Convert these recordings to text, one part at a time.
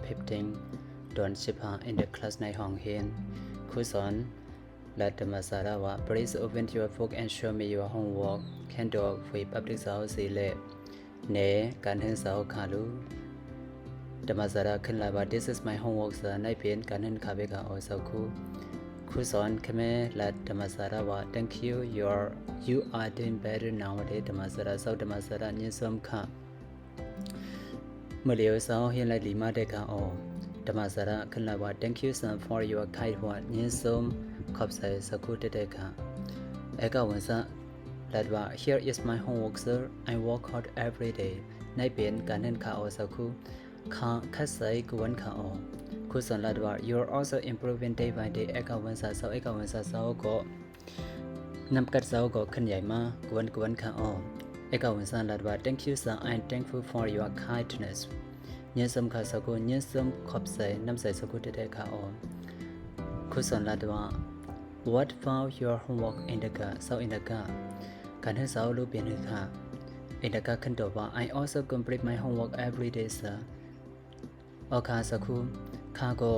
15 ดอน15 in the class ในห้องเรียนครูสอนและธรรมศาสตร์ว่า please open your book and show me your homework can do with public สาวสีเลเนการเรียนสาวขาลูธรรมศาสตร์ขึ้นลาว่า this is my homework สในเพียนการเรียนขาเบกาอสาวครูสอนคแม่และธรรมศาสตร์ว่า thank you you are doing better nowadays ธรรมศาสตร์สาวธรรมศาสตร์ยินสมค่ะเมื่อเลียวสาวเฮียนไลลีมาเดกาอธรรมศาสตร์ขึ้นลาว่า thank you son for your kind word ยินสมขอบใจสักครู่เด็กๆค่ะเอกวันซะและว่า here is my homework sir I work hard every day ในเปลี่ยนการเรียนขาอสักครู่ค่ะคัดใส่กวนขาอครูสอนและว่า you are also improving day by day เอกวันซะเอกวันซะก็นำกัดก็ขึ้นใหญ่มากวนขาอเอกวันซะและว่า thank you sir I am thankful for your kindness ยินสมค่ะสักครู่ยินสมขอบใจนำใส่สักครู่เด็กๆขาอครูสอนและว่าWhat found your homework in the car? So in the car. การให้สาวรู้เปลี่ยนค่ะ In the car ขึ้นตัวว่า I also complete my homework every day, sir. ออค่ะสักครู่ข้าก็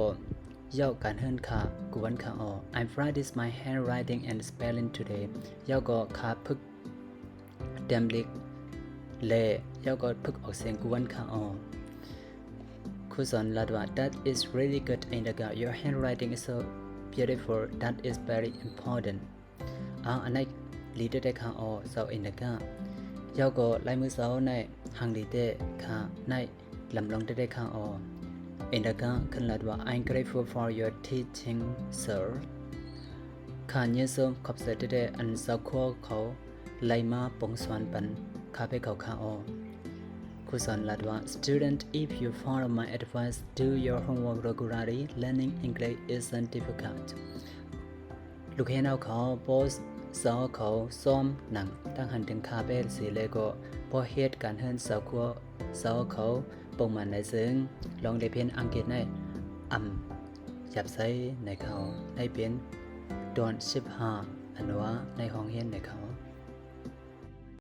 ย่อการให้ค่ะกวนค่ะออ I practice my handwriting and spelling today. ย่อก็ข้าพึกเต็มลิกเล่ย่อก็พึกออกเสียงกวนค่ะออครูสอนลัดว่า That is really good in the car. Your handwriting is so beautiful that is very important อันไหนลีเดได้ค่ะso in the car ย่อก็ลายมือเสาในหังลีเดค่ะในลำลองได้ค่ะin the car ขึ้นลัดว่า I'm grateful for your teaching sir ค่ะยินสมขอบใจได้อันสักครู่เขาไล่มาปงสวนปันข้าไปเขาค่ะครูสอนลัดว่า Student if you follow my advice do your homework regularly learning English isn't difficult ลูกเห็นเอาเขาโพสสาวเขาซ้อมหนังตั้งหันถึงคาเบลสีเลโกพอเหตุการเฮิรนสาวครัวสาวเขาปงมันในซึ่งลองได้เพียนอังกฤษในหยับใส่ในเขาได้เพียนดอน15อันว่าในห้องเรียนในเขา